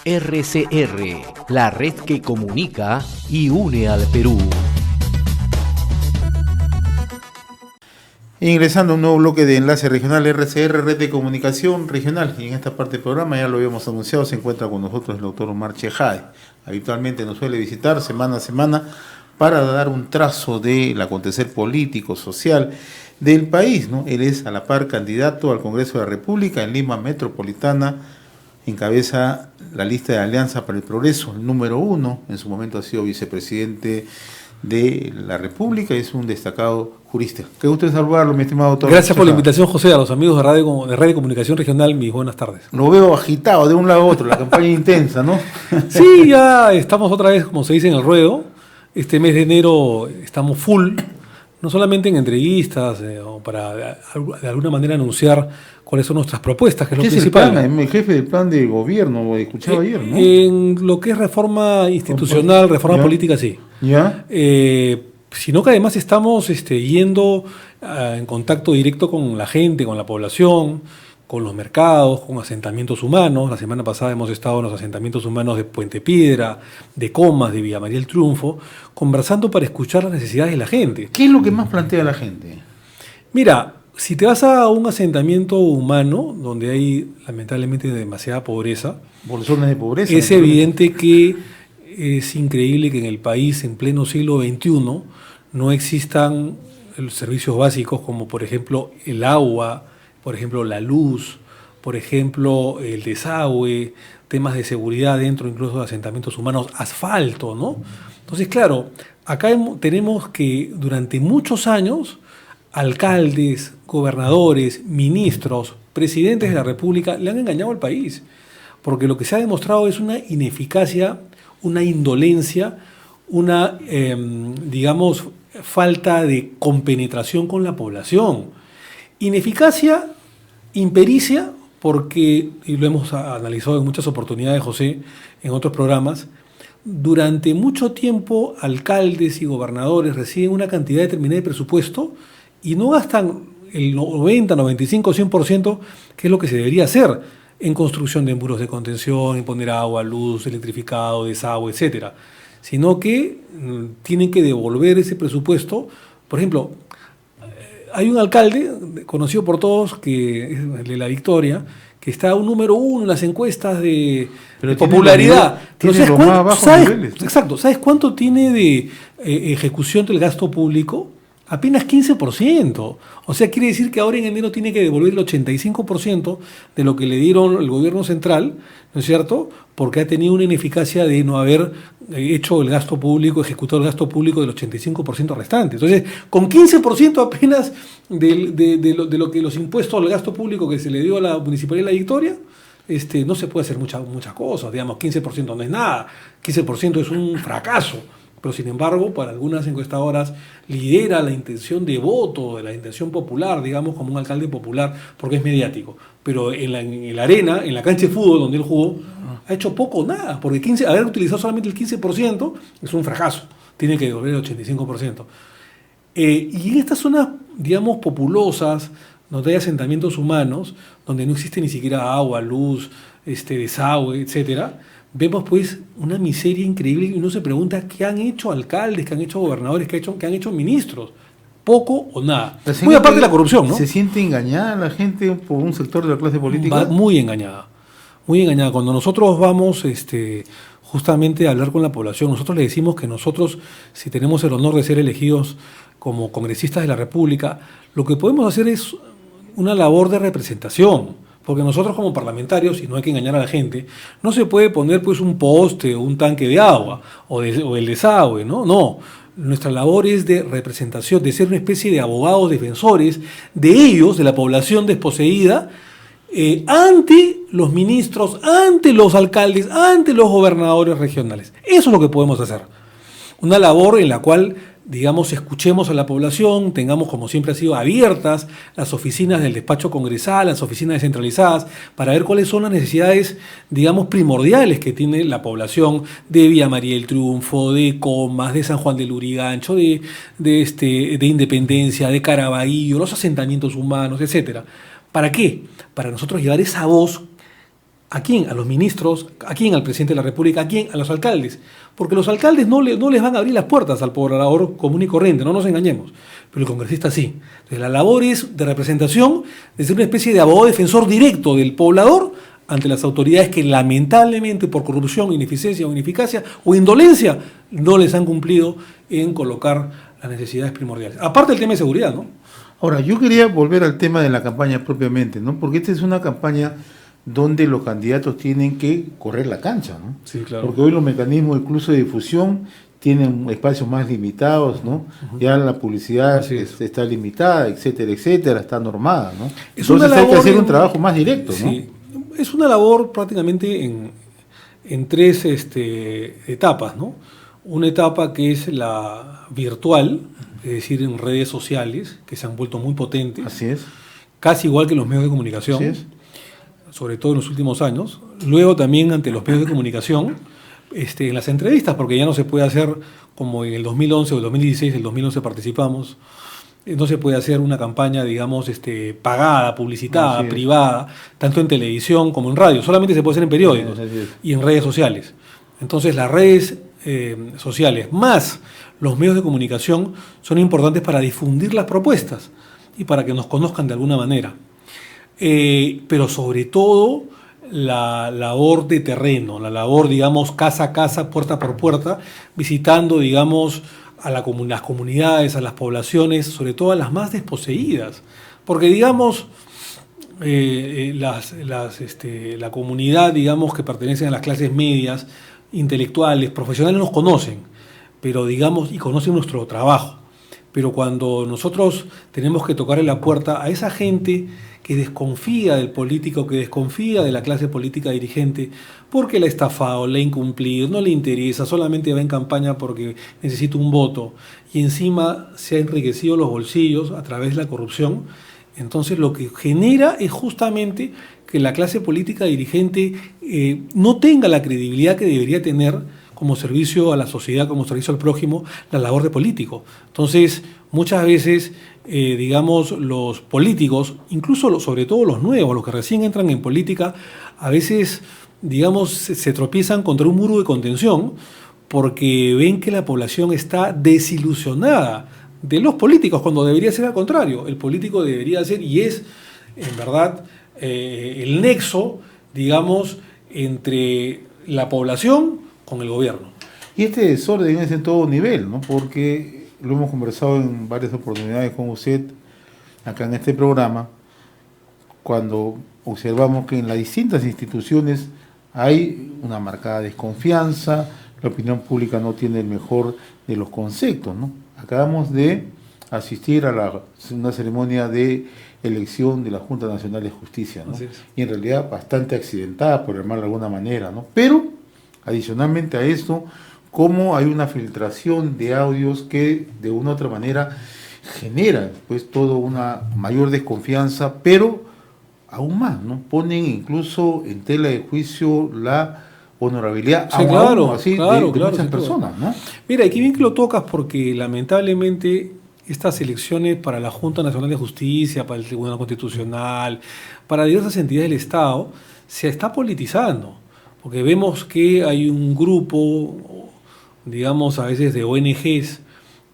RCR, la red que comunica y une al Perú. Ingresando a un nuevo bloque de Enlace Regional RCR, Red de Comunicación Regional. Y en esta parte del programa, ya lo habíamos anunciado, se encuentra con nosotros el doctor Omar Chejade. Habitualmente nos suele visitar semana a semana para dar un trazo del acontecer político, social del país, ¿no? Él es a la par candidato al Congreso de la República en Lima Metropolitana, encabeza la lista de Alianza para el Progreso, el número 1, en su momento ha sido vicepresidente de la República y es un destacado jurista. Qué gusto saludarlo, mi estimado doctor. Gracias por la invitación, José, a los amigos de Radio Comunicación Regional, mis buenas tardes. Lo veo agitado de un lado a otro, la campaña intensa, ¿no? Sí, ya estamos otra vez, como se dice, en el ruedo. Este mes de enero estamos full, no solamente en entrevistas, o para de alguna manera anunciar cuáles son nuestras propuestas, que es lo principal. Es el jefe del plan de gobierno, lo escuchaba ayer, ¿no? En lo que es reforma institucional, reforma política, sí. ¿Ya? Sino que además estamos yendo en contacto directo con la gente, con la población, con los mercados, con asentamientos humanos. La semana pasada hemos estado en los asentamientos humanos de Puente Piedra, de Comas, de Villa María del Triunfo, conversando para escuchar las necesidades de la gente. ¿Qué es lo que más plantea la gente? Mira, si te vas a un asentamiento humano, donde hay lamentablemente demasiada pobreza, por zonas de pobreza, es evidente que es increíble que en el país, en pleno siglo XXI, no existan los servicios básicos como, por ejemplo, el agua, por ejemplo, la luz, por ejemplo, el desagüe, temas de seguridad dentro incluso de asentamientos humanos, asfalto, ¿no? Entonces, claro, acá tenemos que durante muchos años alcaldes, gobernadores, ministros, presidentes de la República le han engañado al país, porque lo que se ha demostrado es una ineficacia, una indolencia, una, digamos, falta de compenetración con la población. Ineficacia, impericia, porque, y lo hemos analizado en muchas oportunidades, José, en otros programas, durante mucho tiempo alcaldes y gobernadores reciben una cantidad determinada de presupuesto y no gastan el 90, 95, 100%, que es lo que se debería hacer en construcción de muros de contención, en poner agua, luz, electrificado, desagüe, etcétera, sino que tienen que devolver ese presupuesto. Por ejemplo, hay un alcalde conocido por todos, que es el de La Victoria, que está un número 1 en las encuestas de popularidad. ¿Sabes cuánto tiene de ejecución del gasto público? Apenas 15%. O sea, quiere decir que ahora en enero tiene que devolver el 85% de lo que le dieron el gobierno central, ¿no es cierto? Porque ha tenido una ineficacia de no haber hecho el gasto público, ejecutado el gasto público del 85% restante. Entonces, con 15% apenas de lo que los impuestos al gasto público que se le dio a la Municipalidad de La Victoria, no se puede hacer muchas cosas. Digamos, 15% no es nada, 15% es un fracaso. Pero sin embargo, para algunas encuestadoras lidera la intención de voto, de la intención popular, digamos, como un alcalde popular, porque es mediático. Pero en la arena, en la cancha de fútbol donde él jugó, ha hecho poco o nada, porque haber utilizado solamente el 15% es un fracaso. Tiene que devolver el 85%. Y en estas zonas, digamos, populosas, donde hay asentamientos humanos, donde no existe ni siquiera agua, luz, desagüe, etcétera, vemos pues una miseria increíble y uno se pregunta qué han hecho alcaldes, qué han hecho gobernadores, qué han hecho ministros. Poco o nada. Muy aparte de la corrupción, ¿no? ¿Se siente engañada la gente por un sector de la clase política? Va muy engañada, muy engañada. Cuando nosotros vamos justamente a hablar con la población, nosotros le decimos que nosotros, si tenemos el honor de ser elegidos como congresistas de la República, lo que podemos hacer es una labor de representación. Porque nosotros como parlamentarios, y no hay que engañar a la gente, no se puede poner pues un poste o un tanque de agua o el desagüe, ¿no? No, nuestra labor es de representación, de ser una especie de abogados defensores de ellos, de la población desposeída, ante los ministros, ante los alcaldes, ante los gobernadores regionales. Eso es lo que podemos hacer. Una labor en la cual, digamos, escuchemos a la población, tengamos, como siempre ha sido, abiertas las oficinas del despacho congresal, las oficinas descentralizadas, para ver cuáles son las necesidades, digamos, primordiales que tiene la población de Villa María del Triunfo, de Comas, de San Juan del Lurigancho, de Independencia, de Caraballo, los asentamientos humanos, etcétera. ¿Para qué? Para nosotros llevar esa voz ¿A quién? A los ministros, ¿a quién? Al presidente de la República, ¿a quién? A los alcaldes. Porque los alcaldes no les van a abrir las puertas al poblador común y corriente, no nos engañemos. Pero el congresista sí. Entonces la labor es de representación, de ser una especie de abogado defensor directo del poblador ante las autoridades que lamentablemente por corrupción, ineficiencia o ineficacia o indolencia no les han cumplido en colocar las necesidades primordiales. Aparte del tema de seguridad, ¿no? Ahora, yo quería volver al tema de la campaña propiamente, ¿no? Porque esta es una campaña donde los candidatos tienen que correr la cancha, ¿no? Sí, claro. Porque hoy los mecanismos incluso de difusión tienen espacios más limitados, ¿no? Ya la publicidad está limitada, etcétera, etcétera, está normada, ¿no? Entonces hay que hacer un trabajo más directo, ¿no? Sí, es una labor prácticamente en tres etapas, ¿no? Una etapa que es la virtual, es decir, en redes sociales, que se han vuelto muy potentes. Así es. Casi igual que los medios de comunicación. Así es. Sobre todo en los últimos años. Luego también ante los medios de comunicación, en las entrevistas, porque ya no se puede hacer como en el 2011 o el 2016, el 2011 participamos, no se puede hacer una campaña, digamos, pagada, publicitada, privada, tanto en televisión como en radio, solamente se puede hacer en periódicos y en redes sociales. Entonces las redes sociales más los medios de comunicación son importantes para difundir las propuestas y para que nos conozcan de alguna manera. Pero sobre todo la labor de terreno, la labor, digamos, casa a casa, puerta por puerta, visitando, digamos, a las comunidades, a las poblaciones, sobre todo a las más desposeídas. Porque, digamos, la comunidad, digamos, que pertenece a las clases medias, intelectuales, profesionales, nos conocen, pero, digamos, y conocen nuestro trabajo. Pero cuando nosotros tenemos que tocarle la puerta a esa gente que desconfía del político, que desconfía de la clase política dirigente, porque la ha estafado, la ha incumplido, no le interesa, solamente va en campaña porque necesita un voto, y encima se ha enriquecido los bolsillos a través de la corrupción, entonces lo que genera es justamente que la clase política dirigente no tenga la credibilidad que debería tener como servicio a la sociedad, como servicio al prójimo, la labor de político. Entonces, muchas veces, digamos, los políticos, incluso sobre todo los nuevos, los que recién entran en política, a veces, digamos, se tropiezan contra un muro de contención porque ven que la población está desilusionada de los políticos, cuando debería ser al contrario. El político debería ser, y es, en verdad, el nexo, digamos, entre la población con el gobierno. Y este desorden es en todo nivel, ¿no? Porque lo hemos conversado en varias oportunidades con usted acá en este programa, cuando observamos que en las distintas instituciones hay una marcada desconfianza, la opinión pública no tiene el mejor de los conceptos, ¿no? Acabamos de asistir a una ceremonia de elección de la Junta Nacional de Justicia, ¿no? Y en realidad bastante accidentada, por llamarlo de alguna manera, ¿no? Pero adicionalmente a esto, cómo hay una filtración de audios que de una u otra manera generan pues toda una mayor desconfianza, pero aún más, ¿no? Ponen incluso en tela de juicio la honorabilidad sí, claro, así claro, de claro, muchas personas, ¿no? Mira, y qué bien que lo tocas, porque lamentablemente estas elecciones para la Junta Nacional de Justicia, para el Tribunal Constitucional, para diversas entidades del Estado, se está politizando. Porque vemos que hay un grupo, digamos, a veces de ONGs,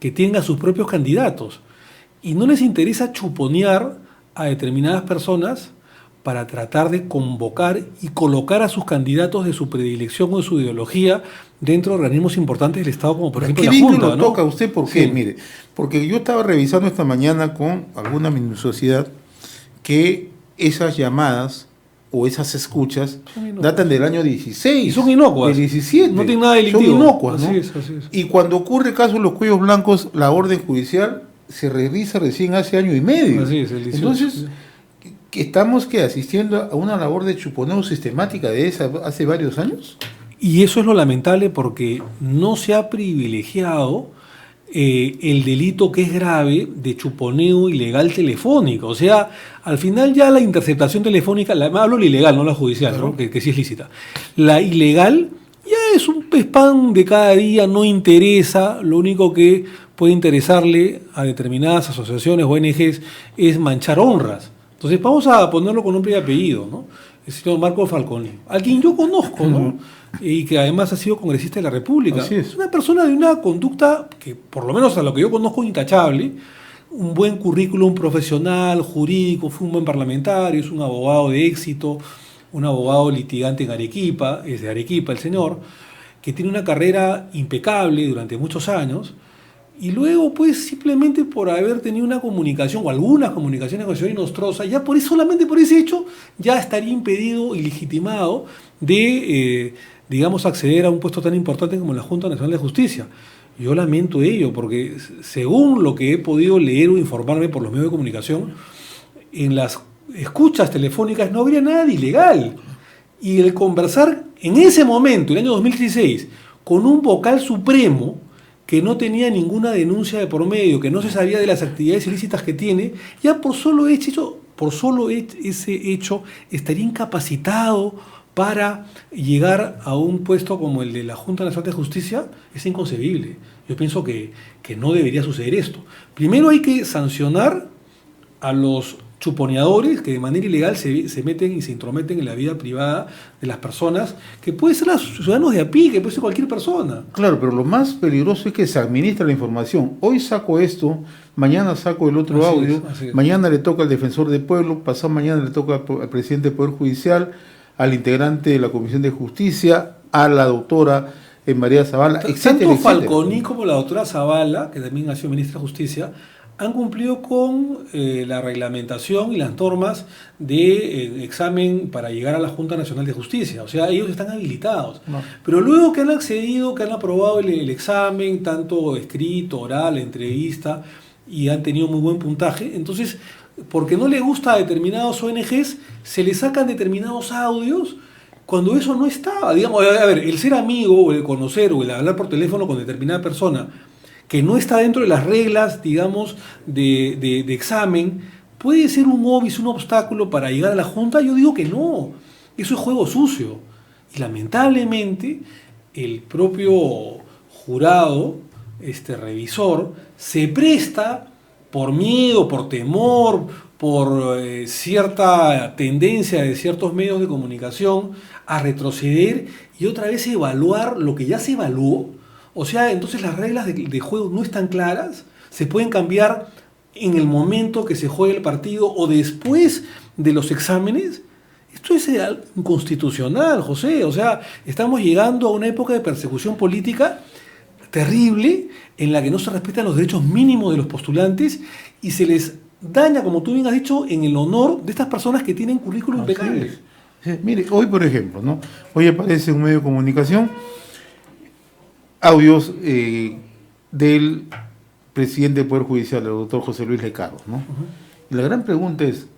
que tenga sus propios candidatos y no les interesa chuponear a determinadas personas para tratar de convocar y colocar a sus candidatos de su predilección o de su ideología dentro de organismos importantes del Estado, como por ejemplo la Junta, ¿no? Lo toca usted, ¿por qué? Sí. Mire, porque yo estaba revisando esta mañana con alguna minuciosidad que esas llamadas o esas escuchas datan del año 16. Y son inocuas. Del 17. No tienen nada delictivo. Son inocuas, ¿no? Así es. Y cuando ocurre el caso de los cuellos blancos, la orden judicial se revisa recién hace año y medio. Así es, el 18. Entonces, ¿estamos asistiendo a una labor de chuponeo sistemática de esa hace varios años? Y eso es lo lamentable, porque no se ha privilegiado el delito que es grave de chuponeo ilegal telefónico. O sea, al final ya la interceptación telefónica, hablo la ilegal, no la judicial, ¿no? que sí es lícita. La ilegal ya es un pez pan de cada día, no interesa. Lo único que puede interesarle a determinadas asociaciones o ONGs es manchar honras. Entonces vamos a ponerlo con nombre y apellido, ¿no? el señor Marco Falconi, a quien yo conozco, ¿no? Y que además ha sido congresista de la República. Así es. Una persona de una conducta que, por lo menos a lo que yo conozco, intachable, un buen currículum profesional, jurídico, fue un buen parlamentario, es un abogado de éxito, un abogado litigante en Arequipa, es de Arequipa el señor, que tiene una carrera impecable durante muchos años, y luego, pues, simplemente por haber tenido una comunicación, o algunas comunicaciones con el señor Inostroza, ya por eso, solamente por ese hecho, ya estaría impedido y legitimado de, digamos, acceder a un puesto tan importante como la Junta Nacional de Justicia. Yo lamento ello, porque según lo que he podido leer o informarme por los medios de comunicación, en las escuchas telefónicas no habría nada de ilegal. Y el conversar en ese momento, el año 2016, con un vocal supremo que no tenía ninguna denuncia de por medio, que no se sabía de las actividades ilícitas que tiene, ya por solo ese hecho estaría incapacitado para llegar a un puesto como el de la Junta Nacional de Justicia. Es inconcebible. Yo pienso que no debería suceder esto. Primero hay que sancionar a los chuponeadores que de manera ilegal se meten y se intrometen en la vida privada de las personas, que puede ser los ciudadanos de a pie, que puede ser cualquier persona. Claro, pero lo más peligroso es que se administra la información. Hoy saco esto, mañana saco el otro audio, así es. Mañana le toca al defensor del pueblo, pasado mañana le toca al presidente del Poder Judicial, al integrante de la Comisión de Justicia, a la doctora María Zavala, etcétera, Tanto etcétera. Falconi como la doctora Zavala, que también ha sido ministra de Justicia, han cumplido con la reglamentación y las normas de examen para llegar a la Junta Nacional de Justicia. O sea, ellos están habilitados. No. Pero luego que han accedido, que han aprobado el examen, tanto escrito, oral, entrevista, y han tenido muy buen puntaje, entonces, porque no le gusta a determinados ONGs, se le sacan determinados audios cuando eso no estaba. Digamos, a ver, el ser amigo, o el conocer, o el hablar por teléfono con determinada persona, que no está dentro de las reglas, digamos, de examen, ¿puede ser un obis, un obstáculo para llegar a la Junta? Yo digo que no, eso es juego sucio. Y lamentablemente el propio jurado, revisor, se presta por miedo, por temor, por cierta tendencia de ciertos medios de comunicación a retroceder y otra vez evaluar lo que ya se evaluó. O sea, entonces las reglas de juego no están claras, se pueden cambiar en el momento que se juegue el partido o después de los exámenes. Esto es inconstitucional, José. O sea, estamos llegando a una época de persecución política terrible en la que no se respetan los derechos mínimos de los postulantes y se les daña, como tú bien has dicho, en el honor de estas personas que tienen currículum impecable. Sí, mire, hoy por ejemplo, ¿no? Hoy aparece en un medio de comunicación audios del presidente del Poder Judicial, el doctor José Luis Lecaros, ¿no? Y la gran pregunta es,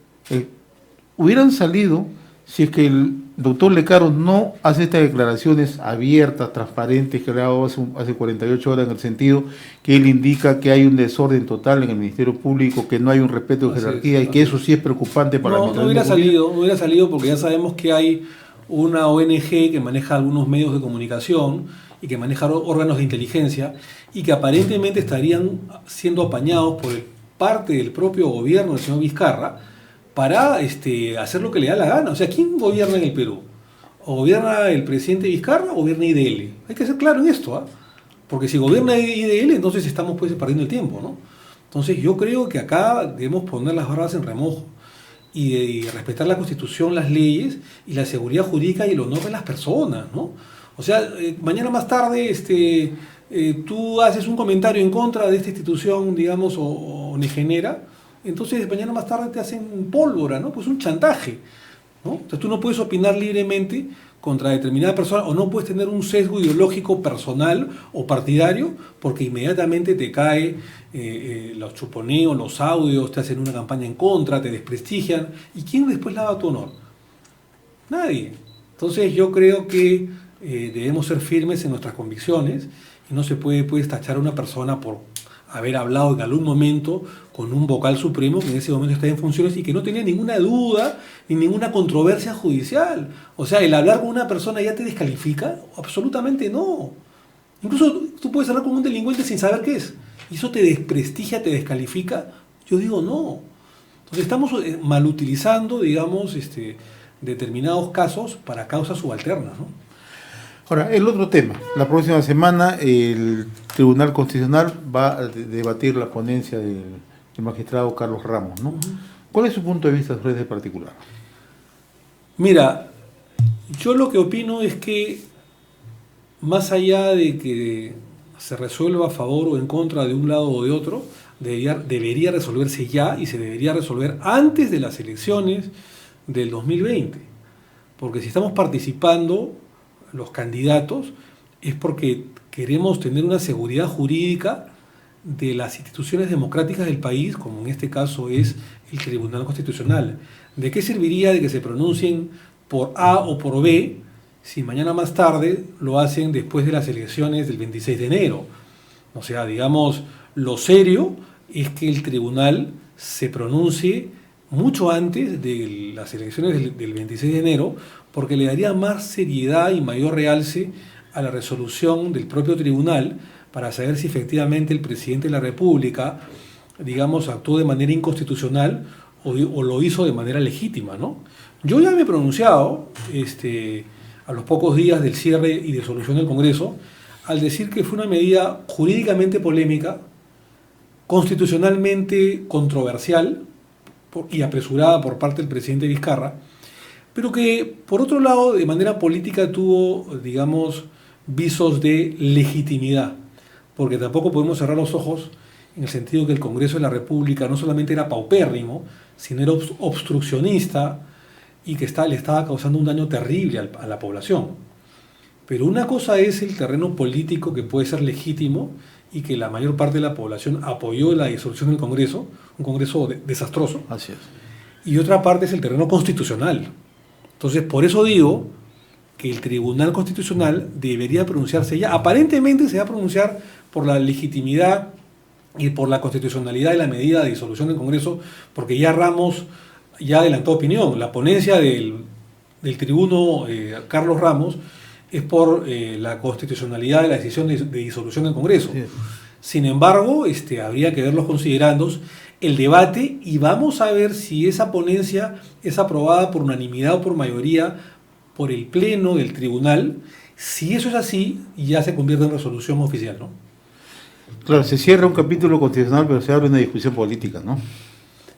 ¿hubieran salido si es que el doctor Lecaros no hace estas declaraciones abiertas, transparentes, que le ha dado hace 48 horas, en el sentido que él indica que hay un desorden total en el Ministerio Público, que no hay un respeto de jerarquía y que eso sí es preocupante para la administración? No hubiera salido porque ya sabemos que hay una ONG que maneja algunos medios de comunicación y que maneja órganos de inteligencia y que aparentemente estarían siendo apañados por parte del propio gobierno del señor Vizcarra para hacer lo que le da la gana. O sea, ¿quién gobierna en el Perú? ¿O gobierna el presidente Vizcarra o gobierna IDL? Hay que ser claro en esto, ¿ah? Porque si gobierna IDL, entonces estamos pues perdiendo el tiempo, ¿no? Entonces yo creo que acá debemos poner las barbas en remojo y respetar la Constitución, las leyes y la seguridad jurídica y el honor de las personas, ¿no? O sea, mañana más tarde tú haces un comentario en contra de esta institución, digamos, o genera, entonces mañana más tarde te hacen pólvora, ¿no? Pues un chantaje, ¿no? Entonces tú no puedes opinar libremente contra determinada persona o no puedes tener un sesgo ideológico personal o partidario porque inmediatamente te cae los chuponeos, los audios, te hacen una campaña en contra, te desprestigian. ¿Y quién después lava tu honor? Nadie. Entonces yo creo que debemos ser firmes en nuestras convicciones y no se puede tachar a una persona por haber hablado en algún momento con un vocal supremo que en ese momento está en funciones y que no tenía ninguna duda ni ninguna controversia judicial. O sea, el hablar con una persona ya te descalifica, absolutamente no. Incluso tú puedes hablar con un delincuente sin saber qué es y eso te desprestigia, te descalifica. Yo digo no. Entonces estamos malutilizando, digamos, determinados casos para causas subalternas, ¿no? Ahora, el otro tema. La próxima semana el Tribunal Constitucional va a debatir la ponencia del magistrado Carlos Ramos, ¿no? ¿Cuál es su punto de vista sobre este particular? Mira, yo lo que opino es que más allá de que se resuelva a favor o en contra de un lado o de otro, debería resolverse ya y se debería resolver antes de las elecciones del 2020. Porque si estamos participando los candidatos es porque queremos tener una seguridad jurídica de las instituciones democráticas del país, como en este caso es el Tribunal Constitucional. ¿De qué serviría de que se pronuncien por A o por B si mañana más tarde lo hacen después de las elecciones del 26 de enero? O sea, digamos, lo serio es que el tribunal se pronuncie mucho antes de las elecciones del 26 de enero, porque le daría más seriedad y mayor realce a la resolución del propio tribunal para saber si efectivamente el presidente de la República, digamos, actuó de manera inconstitucional o lo hizo de manera legítima, ¿no? Yo ya me he pronunciado a los pocos días del cierre y disolución del Congreso al decir que fue una medida jurídicamente polémica, constitucionalmente controversial y apresurada por parte del presidente Vizcarra, pero que, por otro lado, de manera política tuvo, digamos, visos de legitimidad, porque tampoco podemos cerrar los ojos en el sentido que el Congreso de la República no solamente era paupérrimo, sino era obstruccionista y que le estaba causando un daño terrible a la población. Pero una cosa es el terreno político, que puede ser legítimo y que la mayor parte de la población apoyó la disolución del Congreso, un Congreso desastroso. Así es. Y otra parte es el terreno constitucional. Entonces, por eso digo que el Tribunal Constitucional debería pronunciarse ya. Aparentemente se va a pronunciar por la legitimidad y por la constitucionalidad de la medida de disolución del Congreso, porque ya Ramos ya adelantó opinión. La ponencia del tribuno Carlos Ramos es por la constitucionalidad de la decisión de disolución del Congreso. Sí. Sin embargo, habría que ver los considerandos, el debate, y vamos a ver si esa ponencia es aprobada por unanimidad o por mayoría por el Pleno del Tribunal. Si eso es así, ya se convierte en resolución oficial, ¿no? Claro, se cierra un capítulo constitucional, pero se abre una discusión política, ¿no?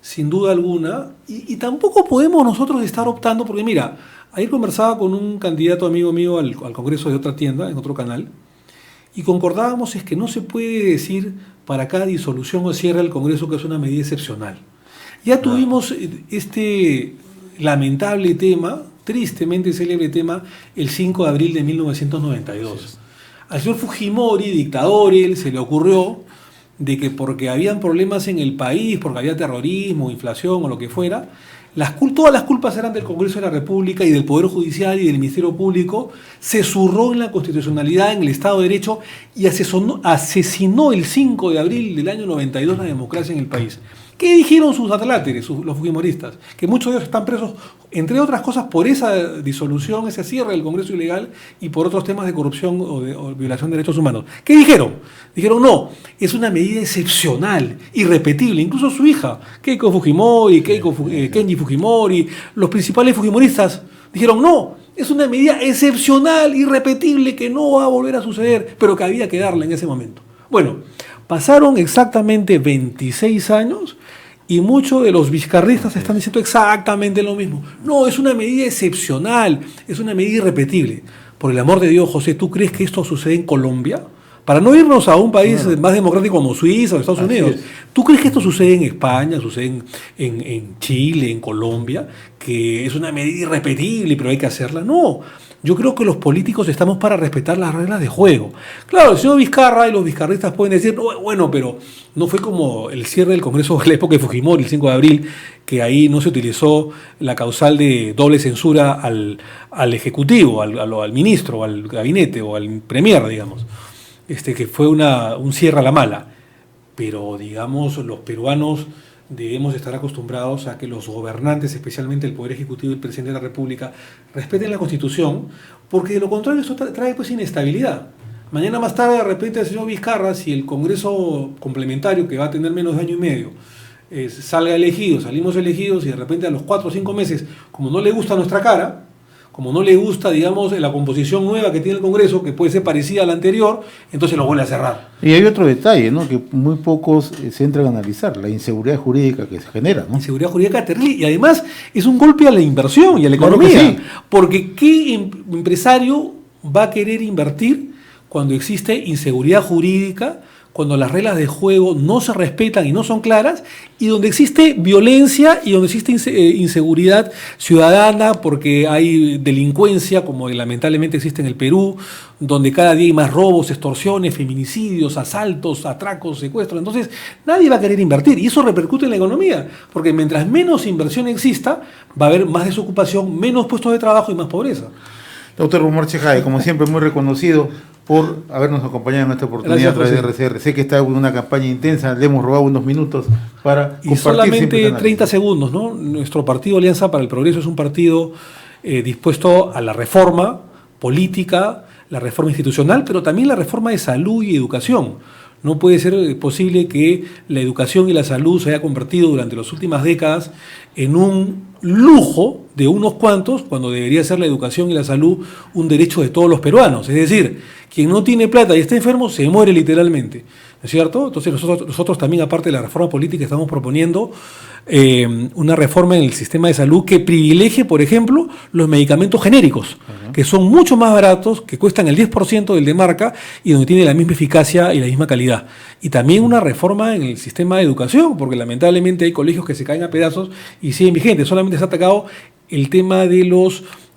Sin duda alguna, y tampoco podemos nosotros estar optando, porque mira, ayer conversaba con un candidato amigo mío al Congreso de otra tienda, en otro canal, y concordábamos es que no se puede decir para cada disolución o cierre del Congreso que es una medida excepcional. Ya tuvimos este lamentable tema, tristemente célebre tema, el 5 de abril de 1992. Al señor Fujimori, dictador, se le ocurrió de que porque habían problemas en el país, porque había terrorismo, inflación o lo que fuera, todas las culpas eran del Congreso de la República y del Poder Judicial y del Ministerio Público. Se zurró en la constitucionalidad, en el Estado de Derecho, y asesinó el 5 de abril del año 92 la democracia en el país. ¿Qué dijeron sus atláteres, los fujimoristas? Que muchos de ellos están presos, entre otras cosas, por esa disolución, ese cierre del Congreso ilegal y por otros temas de corrupción o violación de derechos humanos. ¿Qué dijeron? Dijeron, no, es una medida excepcional, irrepetible. Incluso su hija, Keiko Fujimori, Kenji Fujimori, los principales fujimoristas dijeron, no, es una medida excepcional, irrepetible, que no va a volver a suceder, pero que había que darla en ese momento. Bueno, pasaron exactamente 26 años y muchos de los vizcarristas están diciendo exactamente lo mismo. No, es una medida excepcional, es una medida irrepetible. Por el amor de Dios, José, ¿tú crees que esto sucede en Colombia? Para no irnos a un país más democrático como Suiza o Estados Unidos. ¿Tú crees que esto sucede en España, sucede en Chile, en Colombia? Que es una medida irrepetible, pero hay que hacerla. No. Yo creo que los políticos estamos para respetar las reglas de juego. Claro, el señor Vizcarra y los vizcarristas pueden decir, no, bueno, pero no fue como el cierre del Congreso de la época de Fujimori, el 5 de abril, que ahí no se utilizó la causal de doble censura al Ejecutivo, al ministro, al gabinete o al premier, digamos, que fue un cierre a la mala. Pero, digamos, los peruanos debemos estar acostumbrados a que los gobernantes, especialmente el Poder Ejecutivo y el Presidente de la República, respeten la Constitución, porque de lo contrario esto trae pues inestabilidad. Mañana más tarde, de repente, el señor Vizcarra, si el Congreso complementario, que va a tener menos de año y medio, salga elegido, salimos elegidos y de repente a los 4 o 5 meses, como no le gusta nuestra cara, como no le gusta, digamos, la composición nueva que tiene el Congreso, que puede ser parecida a la anterior, entonces lo vuelve a cerrar. Y hay otro detalle, ¿no?, que muy pocos se entran a analizar, la inseguridad jurídica que se genera, ¿no? Inseguridad jurídica terrible, y además es un golpe a la inversión y a la economía, Claro que sí. porque ¿qué empresario va a querer invertir cuando existe inseguridad jurídica, cuando las reglas de juego no se respetan y no son claras, y donde existe violencia y donde existe inseguridad ciudadana porque hay delincuencia, como lamentablemente existe en el Perú, donde cada día hay más robos, extorsiones, feminicidios, asaltos, atracos, secuestros? Entonces nadie va a querer invertir y eso repercute en la economía, porque mientras menos inversión exista, va a haber más desocupación, menos puestos de trabajo y más pobreza. Doctor Omar Chejade, como siempre, muy reconocido por habernos acompañado en esta oportunidad. Gracias, a través de RCR. Sé que está en una campaña intensa, le hemos robado unos minutos para Y compartir solamente siempre 30 segundos, ¿no? Nuestro partido Alianza para el Progreso es un partido dispuesto a la reforma política, la reforma institucional, pero también la reforma de salud y educación. No puede ser posible que la educación y la salud se haya convertido durante las últimas décadas en un lujo de unos cuantos, cuando debería ser la educación y la salud un derecho de todos los peruanos. Es decir, quien no tiene plata y está enfermo se muere literalmente, ¿no es cierto? Entonces nosotros también, aparte de la reforma política, estamos proponiendo una reforma en el sistema de salud que privilegie, por ejemplo, los medicamentos genéricos, que son mucho más baratos, que cuestan el 10% del de marca y donde tiene la misma eficacia y la misma calidad. Y también una reforma en el sistema de educación, porque lamentablemente hay colegios que se caen a pedazos y siguen vigentes. Solamente se ha atacado el tema de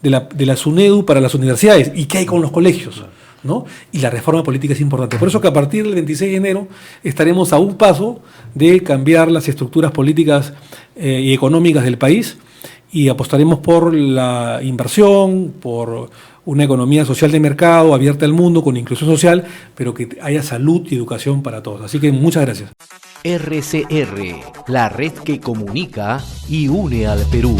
la SUNEDU para las universidades. ¿Y qué hay con los colegios?, ¿no? Y la reforma política es importante. Por eso que a partir del 26 de enero estaremos a un paso de cambiar las estructuras políticas y económicas del país y apostaremos por la inversión, por una economía social de mercado abierta al mundo, con inclusión social, pero que haya salud y educación para todos. Así que muchas gracias. RCR, la red que comunica y une al Perú.